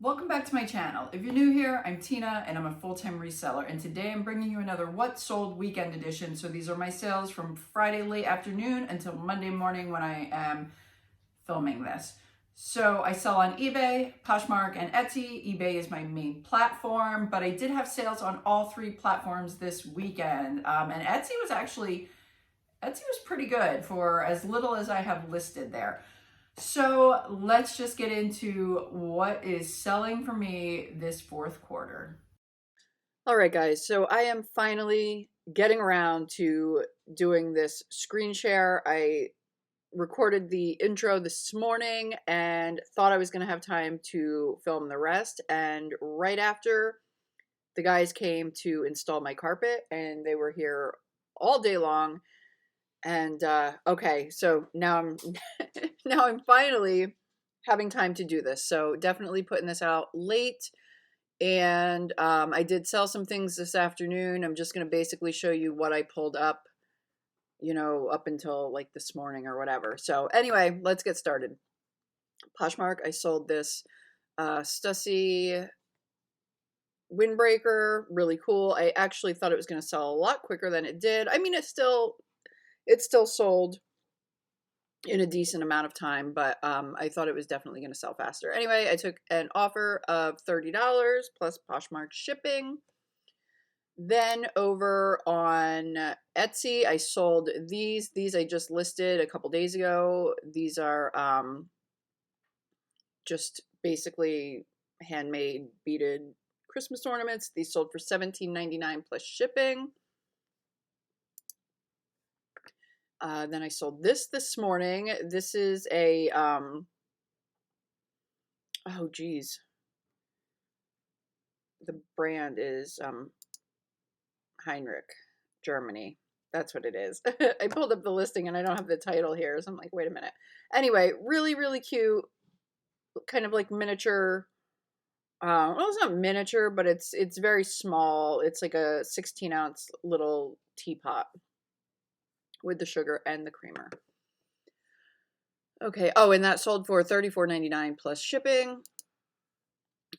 Welcome back to my channel. If you're new here, I'm Tina and I'm a full-time reseller, and today I'm bringing you another What Sold Weekend Edition. So these are my sales from Friday late afternoon until Monday morning when I am filming this. So I sell on eBay, Poshmark, and Etsy. eBay is my main platform, but I did have sales on all three platforms this weekend. And Etsy was pretty good for as little as I have listed there. So let's just get into what is selling for me this fourth quarter. All right, guys, so I am finally getting around to doing this screen share. I recorded the intro this morning and thought I was going to have time to film the rest. And right after, the guys came to install my carpet and they were here all day long. And okay, so now I'm now I'm finally having time to do this. So definitely putting this out late. And I did sell some things this afternoon. I'm just going to basically show you what I pulled up, up until like this morning or whatever. So anyway, let's get started. Poshmark, I sold this Stussy windbreaker, really cool. I actually thought it was going to sell a lot quicker than it did. I mean, it still sold in a decent amount of time, but I thought it was definitely going to sell faster. Anyway, I took an offer of $30 plus Poshmark shipping. Then over on Etsy, I sold these. These I just listed a couple days ago. These are just basically handmade beaded Christmas ornaments. These sold for $17.99 plus shipping. Then I sold this morning. This is a, oh geez. The brand is Heinrich, Germany. That's what it is. I pulled up the listing and I don't have the title here, so I'm like, wait a minute. Anyway, really, really cute, kind of like miniature. Well, it's not miniature, but it's very small. It's like a 16-ounce little teapot with the sugar and the creamer. Okay. Oh, and that sold for $34.99 plus shipping.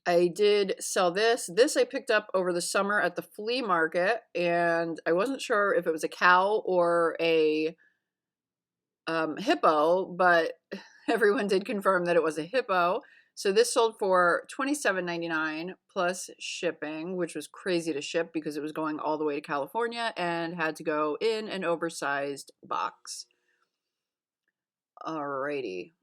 I did sell this. This I picked up over the summer at the flea market, and I wasn't sure if it was a cow or a hippo, but everyone did confirm that it was a hippo. So this sold for $27.99 plus shipping, which was crazy to ship because it was going all the way to California and had to go in an oversized box. Alrighty.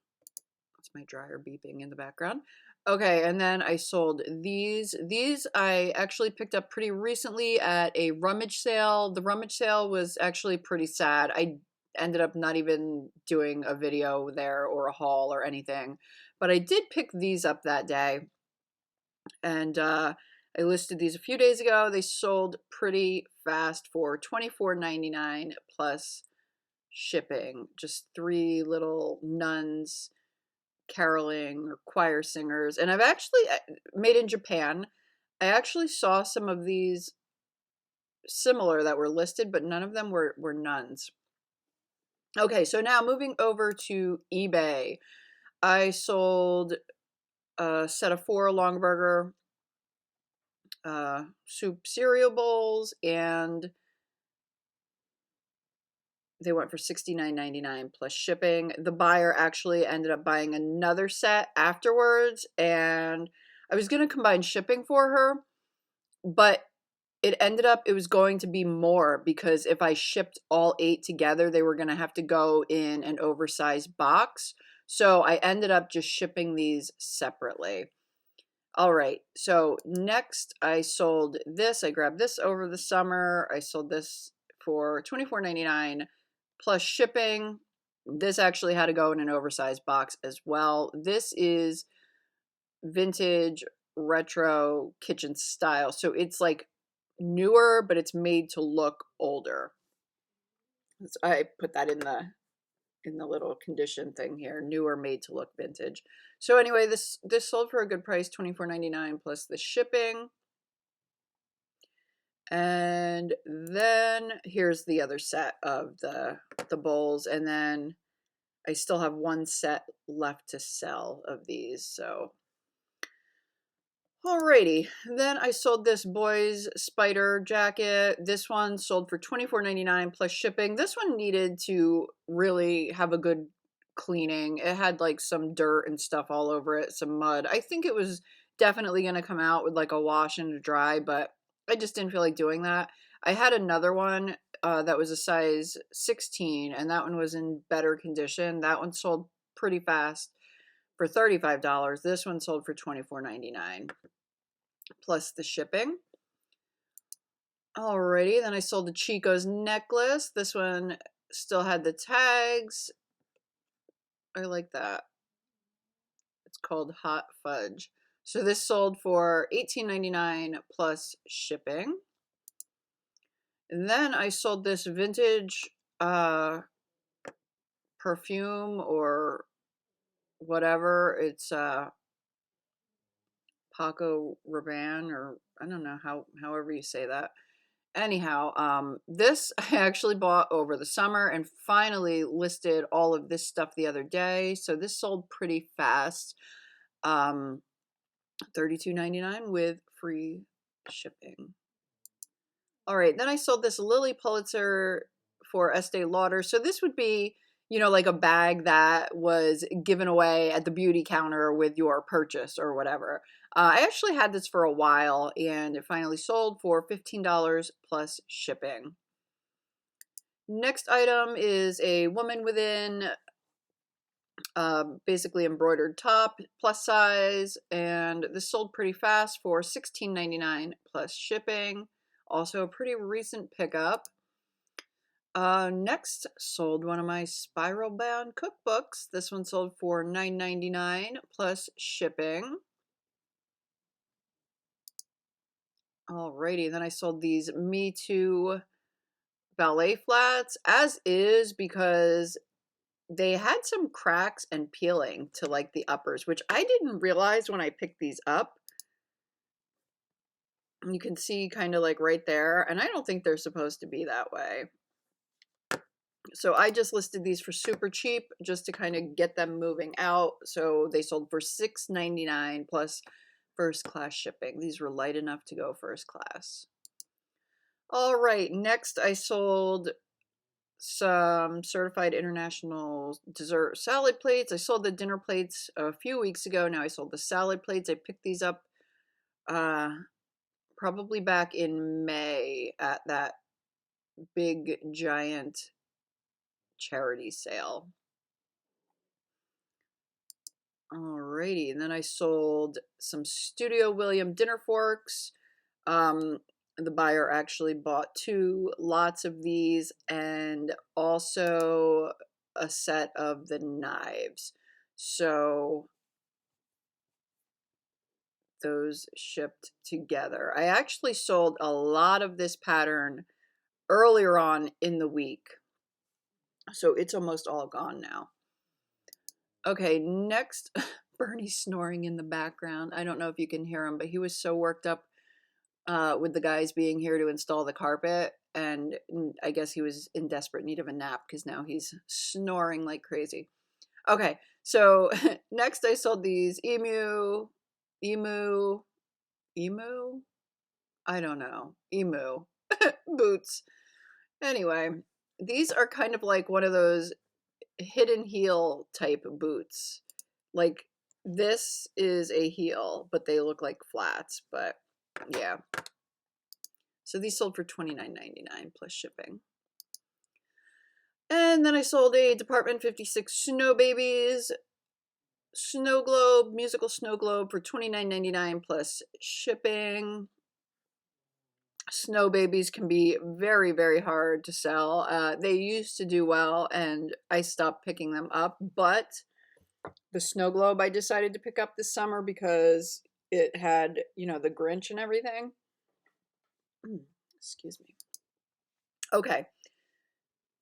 That's my dryer beeping in the background. Okay, and then I sold these. These I actually picked up pretty recently at a rummage sale. The rummage sale was actually pretty sad. I ended up not even doing a video there or a haul or anything. But I did pick these up that day. And I listed these a few days ago. They sold pretty fast for $24.99 plus shipping. Just three little nuns caroling or choir singers. And I've actually made in Japan. I actually saw some of these similar that were listed, but none of them were nuns. Okay, so now moving over to eBay. I sold a set of 4 Longburger soup cereal bowls, and they went for $69.99 plus shipping. The buyer actually ended up buying another set afterwards, and I was going to combine shipping for her, but it was going to be more because if I shipped all 8 together, they were going to have to go in an oversized box. So I ended up just shipping these separately. All right, so next I sold this. I grabbed this over the summer. I sold this for $24.99 plus shipping. This actually had to go in an oversized box as well. This is vintage retro kitchen style. So it's like newer, but it's made to look older. So I put that in the little condition thing here, newer, made to look vintage. So anyway, this sold for a good price, $24.99 plus the shipping. And then here's the other set of the bowls, and then I still have one set left to sell of these. So Alrighty, then I sold this boys spider jacket. This one sold for $24.99 plus shipping. This one needed to really have a good cleaning. It had like some dirt and stuff all over it, some mud. I think it was definitely going to come out with like a wash and a dry, but I just didn't feel like doing that. I had another one that was a size 16, and that one was in better condition. That one sold pretty fast for $35. This one sold for $24.99 plus the shipping. Alrighty, then I sold the Chico's necklace. This one still had the tags. I like that. It's called Hot Fudge. So this sold for $18.99 plus shipping. And then I sold this vintage perfume or whatever. It's Paco Rabanne, or I don't know however you say that. Anyhow, this I actually bought over the summer and finally listed all of this stuff the other day. So this sold pretty fast. $32.99 with free shipping. All right, then I sold this Lilly Pulitzer for Estee Lauder. So this would be, like a bag that was given away at the beauty counter with your purchase or whatever. I actually had this for a while and it finally sold for $15 plus shipping. Next item is a Woman Within basically embroidered top, plus size, and this sold pretty fast for $16.99 plus shipping. Also a pretty recent pickup. Next, sold one of my spiral bound cookbooks. This one sold for $9.99 plus shipping. Alrighty, then I sold these Me Too ballet flats as is because they had some cracks and peeling to like the uppers, which I didn't realize when I picked these up. You can see kind of like right there, and I don't think they're supposed to be that way. So I just listed these for super cheap just to kind of get them moving out. So they sold for $6.99 plus first class shipping. These were light enough to go first class. All right, next I sold some certified international dessert salad plates. I sold the dinner plates a few weeks ago. Now I sold the salad plates. I picked these up probably back in May at that big giant charity sale. Alrighty, and then I sold some Studio William dinner forks. The buyer actually bought 2 lots of these and also a set of the knives. So those shipped together. I actually sold a lot of this pattern earlier on in the week. So it's almost all gone now. Okay, next, Bernie's snoring in the background. I don't know if you can hear him, but he was so worked up with the guys being here to install the carpet, and I guess he was in desperate need of a nap because now he's snoring like crazy. Okay, so next I sold these emu, I don't know, emu boots. Anyway, these are kind of like one of those hidden heel type boots. Like this is a heel, but they look like flats, but yeah. So these sold for $29.99 plus shipping. And then I sold a Department 56 Snow Babies snow globe, musical snow globe for $29.99 plus shipping. Snow babies can be very, very hard to sell. They used to do well, and I stopped picking them up. But the snow globe I decided to pick up this summer because it had, the Grinch and everything. Excuse me. Okay.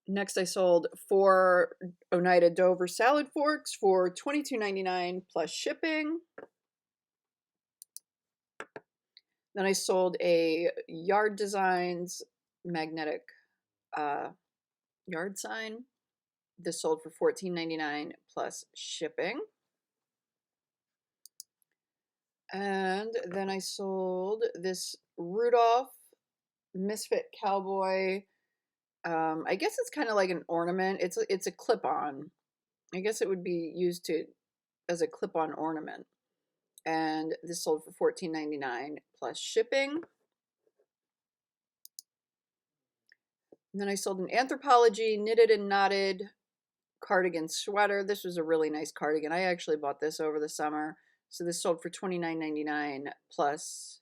Next, I sold 4 Oneida Dover salad forks for $22.99 plus shipping. Then I sold a Yard Designs magnetic yard sign. This sold for $14.99 plus shipping. And then I sold this Rudolph Misfit Cowboy. I guess it's kind of like an ornament. It's a clip-on. I guess it would be used to as a clip-on ornament. And this sold for $14.99 plus shipping. And then I sold an Anthropology knitted and knotted cardigan sweater. This was a really nice cardigan. I actually bought this over the summer. So this sold for $29.99 plus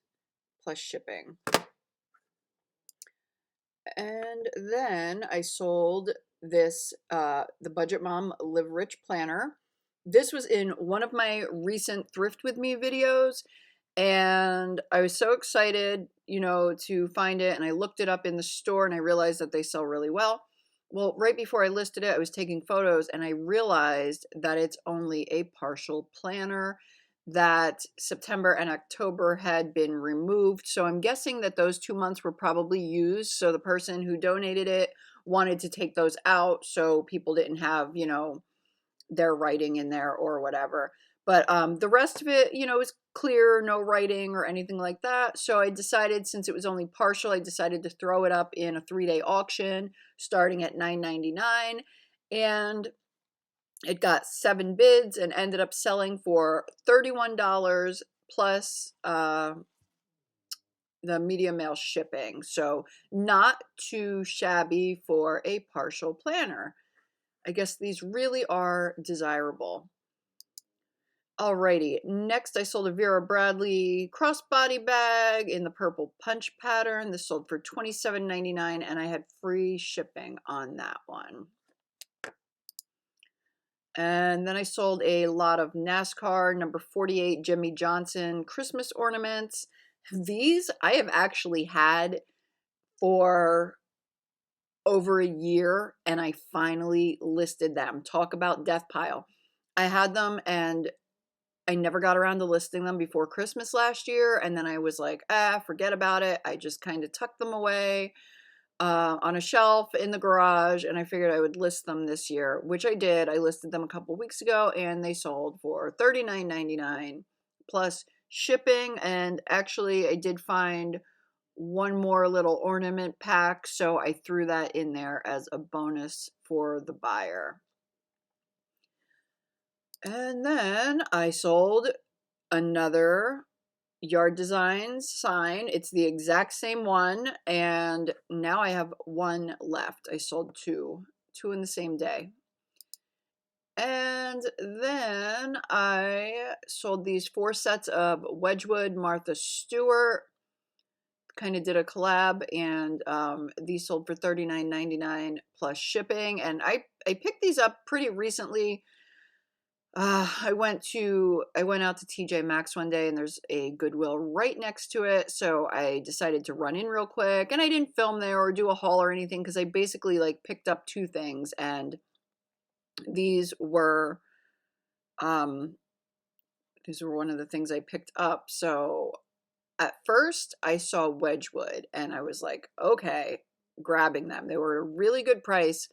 shipping. And then I sold this, the Budget Mom Live Rich Planner. This was in one of my recent Thrift With Me videos, and I was so excited, you know, to find it, and I looked it up in the store, and I realized that they sell really well. Well, right before I listed it, I was taking photos, and I realized that it's only a partial planner, that September and October had been removed. So I'm guessing that those 2 months were probably used. So the person who donated it wanted to take those out so people didn't have, you know, their writing in there or whatever. But the rest of it, you know, is clear, no writing or anything like that. So I decided, since it was only partial, I decided to throw it up in a 3-day auction starting at $9.99. And it got 7 bids and ended up selling for $31 plus the media mail shipping. So not too shabby for a partial planner. I guess these really are desirable. Alrighty, next I sold a Vera Bradley crossbody bag in the purple punch pattern. This sold for $27.99 and I had free shipping on that one. And then I sold a lot of NASCAR number 48 Jimmie Johnson Christmas ornaments. These I have actually had for over a year, and I finally listed them. Talk about death pile. I had them and I never got around to listing them before Christmas last year, and then I was like, forget about it. I just kind of tucked them away on a shelf in the garage, and I figured I would list them this year, which I did. I listed them a couple weeks ago, and they sold for $39.99 plus shipping. And actually, I did find one more little ornament pack, so I threw that in there as a bonus for the buyer. And then I sold another Yard Designs sign. It's the exact same one, and now I have one left. I sold two in the same day. And then I sold these 4 sets of Wedgwood Martha Stewart. Kind of did a collab, and these sold for $39.99 plus shipping. And I picked these up pretty recently. I went out to TJ Maxx one day, and there's a Goodwill right next to it. So I decided to run in real quick, and I didn't film there or do a haul or anything because I basically like picked up 2 things, and these were one of the things I picked up. So at first I saw Wedgwood and I was like, okay, grabbing them. They were a really good price.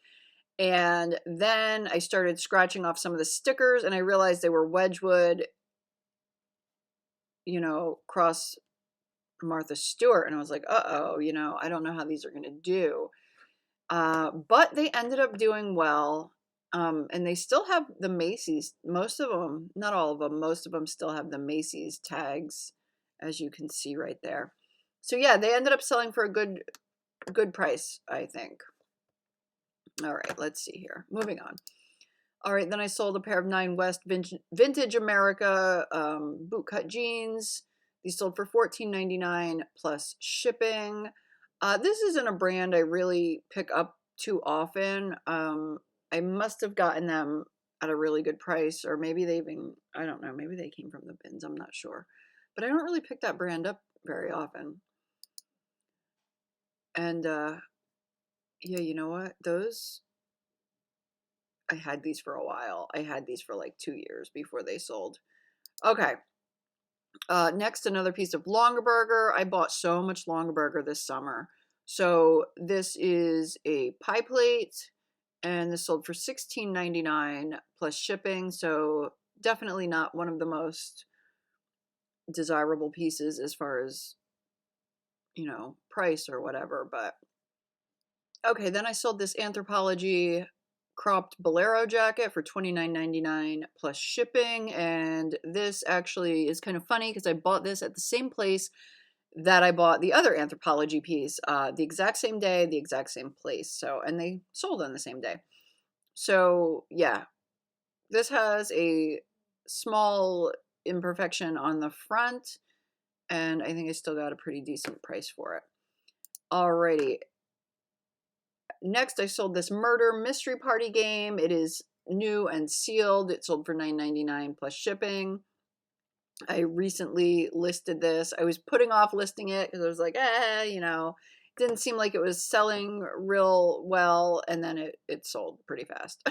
And then I started scratching off some of the stickers, and I realized they were Wedgwood, you know, cross Martha Stewart. And I was like, uh-oh, you know, I don't know how these are going to do. But they ended up doing well. And they still have the Macy's. Most of them, not all of them, most of them still have the Macy's tags, as you can see right there. So yeah, they ended up selling for a good price, I think. All right, let's see here. Moving on. All right, then I sold a pair of 9 West Vintage America bootcut jeans. These sold for $14.99 plus shipping. This isn't a brand I really pick up too often. I must have gotten them at a really good price, or maybe they even, I don't know, maybe they came from the bins, I'm not sure. But I don't really pick that brand up very often. And yeah, you know what? I had these for a while. I had these for like 2 years before they sold. Okay. Next, another piece of Longaberger. I bought so much Longaberger this summer. So this is a pie plate, and this sold for $16.99 plus shipping. So definitely not one of the most desirable pieces as far as, you know, price or whatever. But okay, then I sold this Anthropology cropped bolero jacket for $29.99 plus shipping. And this actually is kind of funny because I bought this at the same place that I bought the other Anthropology piece, the exact same day, the exact same place. So, and they sold on the same day. So yeah, this has a small imperfection on the front, and I think I still got a pretty decent price for it. Alrighty. Next, I sold this Murder Mystery Party game. It is new and sealed. It sold for $9.99 plus shipping. I recently listed this. I was putting off listing it because I was like, you know, it didn't seem like it was selling real well, and then it sold pretty fast.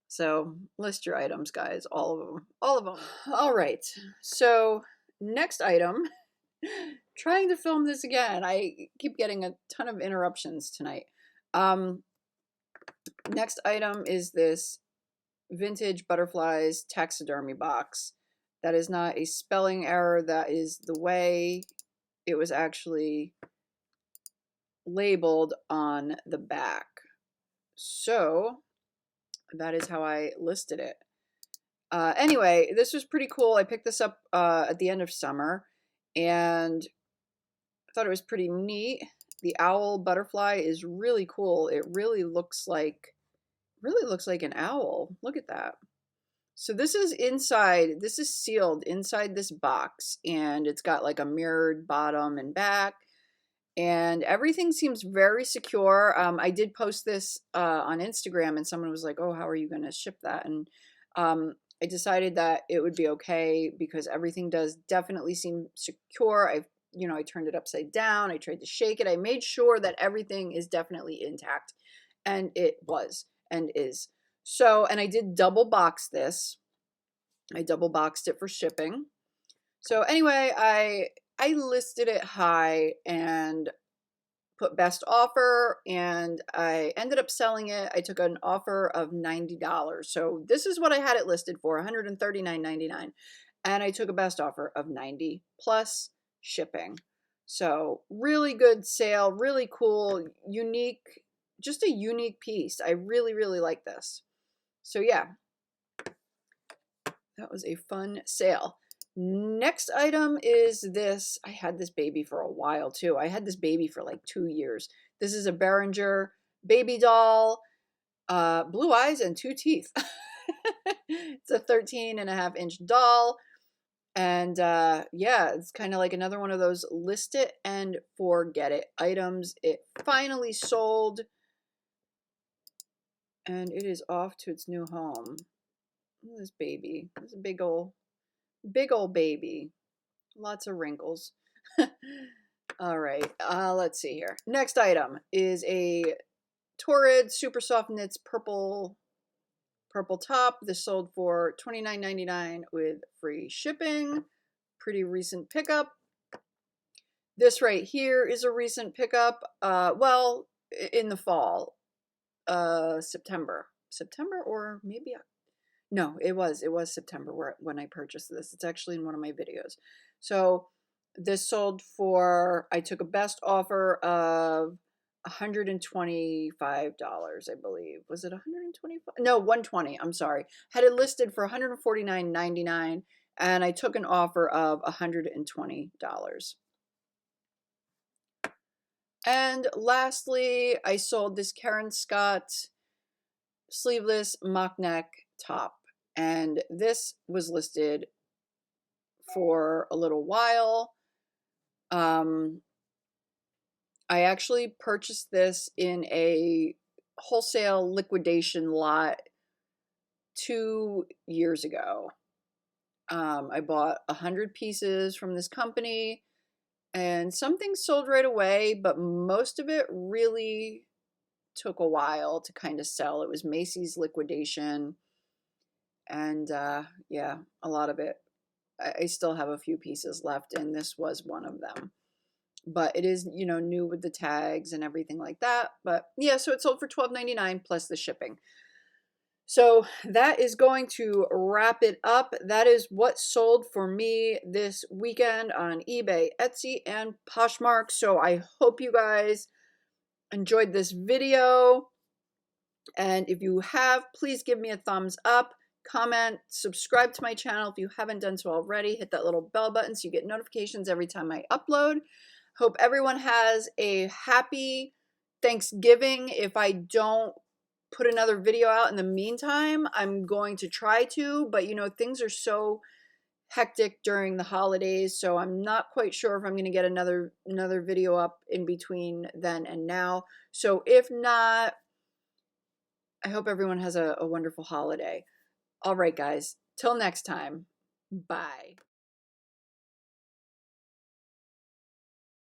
So list your items, guys, all of them, all of them. All right, so next item, trying to film this again. I keep getting a ton of interruptions tonight. Next item is this vintage butterflies taxidermy box. That is not a spelling error. That is the way it was actually labeled on the back. So that is how I listed it. Anyway, this was pretty cool. I picked this up at the end of summer, and I thought it was pretty neat. The owl butterfly is really cool. It really looks like an owl. Look at that. So this is inside, this is sealed inside this box, and it's got like a mirrored bottom and back, and everything seems very secure. I did post this on Instagram, and someone was like, oh, how are you going to ship that? And I decided that it would be okay because everything does definitely seem secure. I turned it upside down. I tried to shake it. I made sure that everything is definitely intact, and it was and is. So, and I did double box this. I double boxed it for shipping. So anyway, I listed it high and put best offer, and I ended up selling it. I took an offer of $90. So this is what I had it listed for, $139.99. And I took a best offer of $90 plus shipping. So really good sale, really cool, unique, just a unique piece. I really, really like this. So yeah, that was a fun sale. Next item is this. I had this baby for a while too. I had this baby for like 2 years. This is a Behringer baby doll, blue eyes and 2 teeth. It's a 13.5-inch doll. And yeah, it's kind of like another one of those list it and forget it items. It finally sold, and it is off to its new home. Look at this baby. It's a big old baby. Lots of wrinkles. All right, let's see here. Next item is a Torrid Super Soft Knits purple top. This sold for $29.99 with free shipping. Pretty recent pickup. This right here is a recent pickup. Well, in the fall, September, or maybe no, it was September when I purchased this. It's actually in one of my videos. So this sold for, I took a best offer of $125, I believe. Was it 125? No, 120. I'm sorry. Had it listed for $149.99, and I took an offer of $120. And lastly, I sold this Karen Scott sleeveless mock neck top, and this was listed for a little while. I actually purchased this in a wholesale liquidation lot 2 years ago. I bought 100 pieces from this company, and some things sold right away, but most of it really took a while to kind of sell. It was Macy's liquidation, and yeah, a lot of it. I still have a few pieces left, and this was one of them. But it is, new with the tags and everything like that. But yeah, so it sold for $12.99 plus the shipping. So that is going to wrap it up. That is what sold for me this weekend on eBay, Etsy, and Poshmark. So I hope you guys enjoyed this video. And if you have, please give me a thumbs up, comment, subscribe to my channel if you haven't done so already. Hit that little bell button so you get notifications every time I upload. Hope everyone has a happy Thanksgiving. If I don't put another video out in the meantime, I'm going to try to, but you know, things are so hectic during the holidays, so I'm not quite sure if I'm going to get another video up in between then and now. So if not, I hope everyone has a wonderful holiday. All right, guys, till next time, bye.